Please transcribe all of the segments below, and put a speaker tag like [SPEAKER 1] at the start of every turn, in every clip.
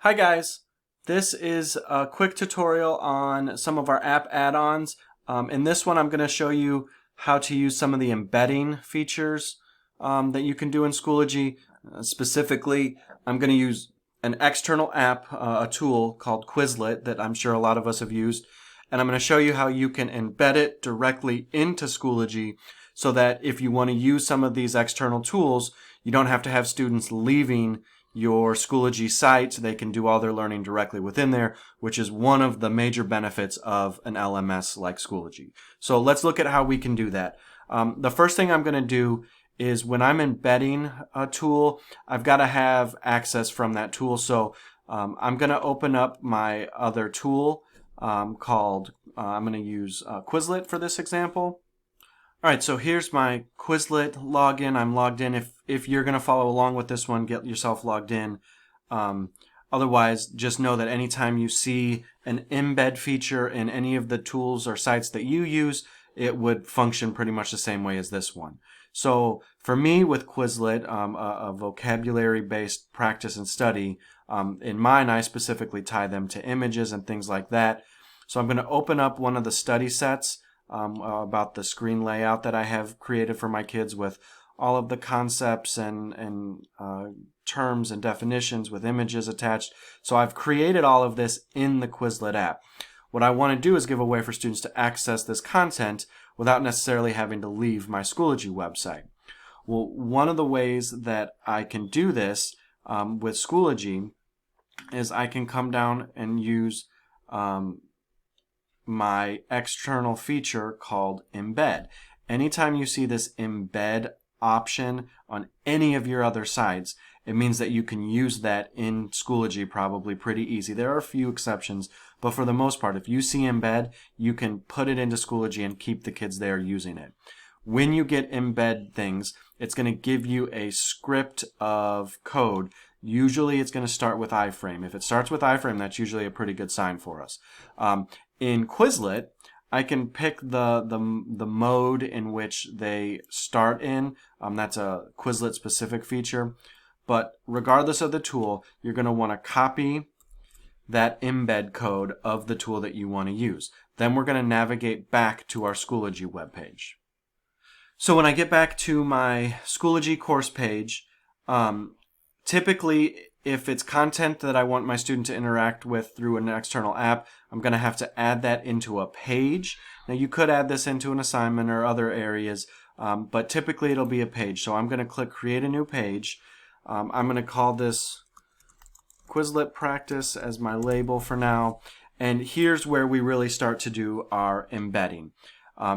[SPEAKER 1] Hi guys, this is a quick tutorial on some of our app add-ons. In this one I'm going to show you how to use some of the embedding features that you can do in Schoology. Specifically, I'm going to use an external app, a tool called Quizlet that I'm sure a lot of us have used, and I'm going to show you how you can embed it directly into Schoology so that if you want to use some of these external tools, you don't have to have students leaving your Schoology site. They can do all their learning directly within there, which is one of the major benefits of an LMS like Schoology. So let's look at how we can do that. The first thing I'm going to do is when I'm embedding a tool, I've got to have access from that tool. So I'm going to open up my other tool called, I'm going to use Quizlet for this example. All right, so here's my Quizlet login. I'm logged in. If you're going to follow along with this one, get yourself logged in. Otherwise, just know that anytime you see an embed feature in any of the tools or sites that you use, it would function pretty much the same way as this one. So for me with Quizlet, a vocabulary-based practice and study, in mine I specifically tie them to images and things like that. So I'm going to open up one of the study sets about the screen layout that I have created for my kids with all of the concepts and terms and definitions with images attached. So I've created all of this in the Quizlet app. What I want to do is give a way for students to access this content without necessarily having to leave my Schoology website. Well, one of the ways that I can do this with Schoology is I can come down and use my external feature called Embed. Anytime you see this Embed option on any of your other sites, it means that you can use that in Schoology probably pretty easy. There are a few exceptions, but for the most part, if you see Embed, you can put it into Schoology and keep the kids there using it. When you get Embed things, it's going to give you a script of code. Usually it's going to start with iframe. If it starts with iframe, that's usually a pretty good sign for us. In Quizlet, I can pick the mode in which they start in. That's a Quizlet specific feature. But regardless of the tool, you're going to want to copy that embed code of the tool that you want to use. Then we're going to navigate back to our Schoology webpage. So when I get back to my Schoology course page, typically if it's content that I want my student to interact with through an external app, I'm going to have to add that into a page. Now you could add this into an assignment or other areas, but typically it'll be a page. So I'm going to click Create a New Page. I'm going to call this Quizlet Practice as my label for now. And here's where we really start to do our embedding.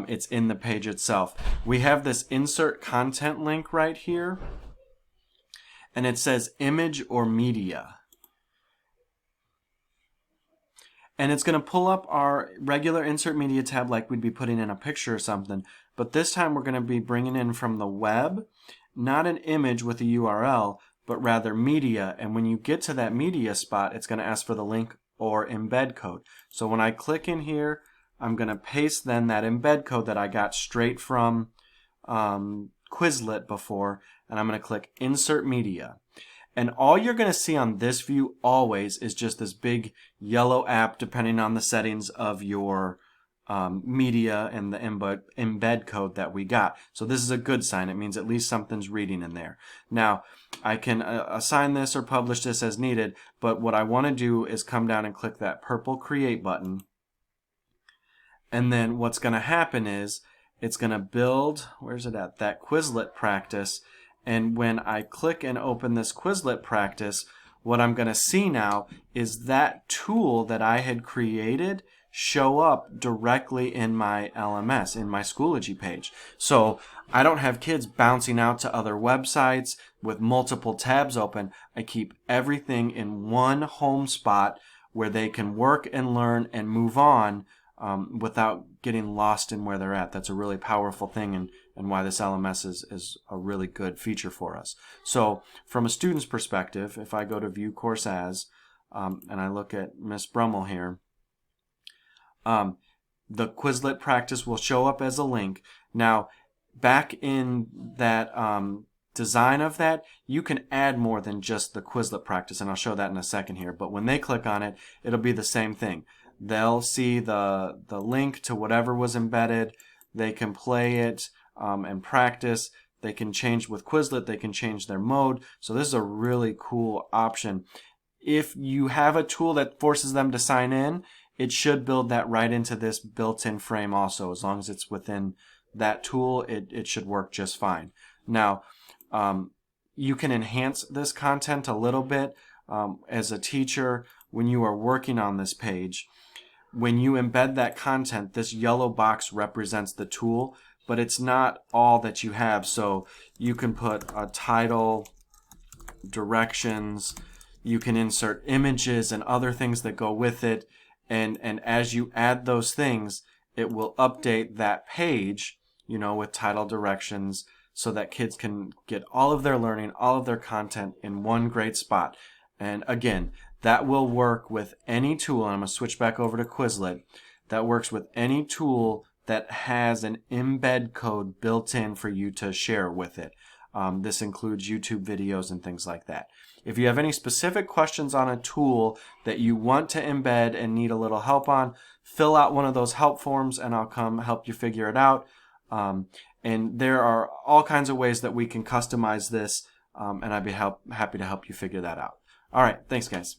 [SPEAKER 1] It's in the page itself. We have this Insert Content link right here. And it says image or media. And it's going to pull up our regular insert media tab like we'd be putting in a picture or something. But this time we're going to be bringing in from the web, not an image with a URL, but rather media. And when you get to that media spot, it's going to ask for the link or embed code. So when I click in here, I'm going to paste then that embed code that I got straight from Quizlet before, and I'm going to click Insert Media. And all you're going to see on this view always is just this big yellow app depending on the settings of your media and the embed code that we got. So this is a good sign. It means at least something's reading in there. Now, I can assign this or publish this as needed, but what I want to do is come down and click that purple Create button. And then what's going to happen is it's going to build, where's it at, that Quizlet practice. And when I click and open this Quizlet practice, what I'm going to see now is that tool that I had created show up directly in my LMS, in my Schoology page. So I don't have kids bouncing out to other websites with multiple tabs open. I keep everything in one home spot where they can work and learn and move on without getting lost in where they're at. That's a really powerful thing and why this LMS is a really good feature for us. So from a student's perspective, if I go to View Course As, and I look at Miss Brummel here, the Quizlet practice will show up as a link. Now, back in that design of that, you can add more than just the Quizlet practice, and I'll show that in a second here. But when they click on it, it'll be the same thing. They'll see the link to whatever was embedded. They can play it and practice. They can change with Quizlet. They can change their mode. So this is a really cool option. If you have a tool that forces them to sign in, it should build that right into this built-in frame also. As long as it's within that tool, it should work just fine. Now, you can enhance this content a little bit as a teacher when you are working on this page. When you embed that content, this yellow box represents the tool, but it's not all that you have. So you can put a title, directions, you can insert images and other things that go with it, and as you add those things, it will update that page, you know, with title, directions, so that kids can get all of their learning, all of their content in one great spot. And again, that will work with any tool, and I'm going to switch back over to Quizlet, that works with any tool that has an embed code built in for you to share with it. This includes YouTube videos and things like that. If you have any specific questions on a tool that you want to embed and need a little help on, fill out one of those help forms and I'll come help you figure it out. And there are all kinds of ways that we can customize this, and I'd be happy to help you figure that out. All right, thanks guys.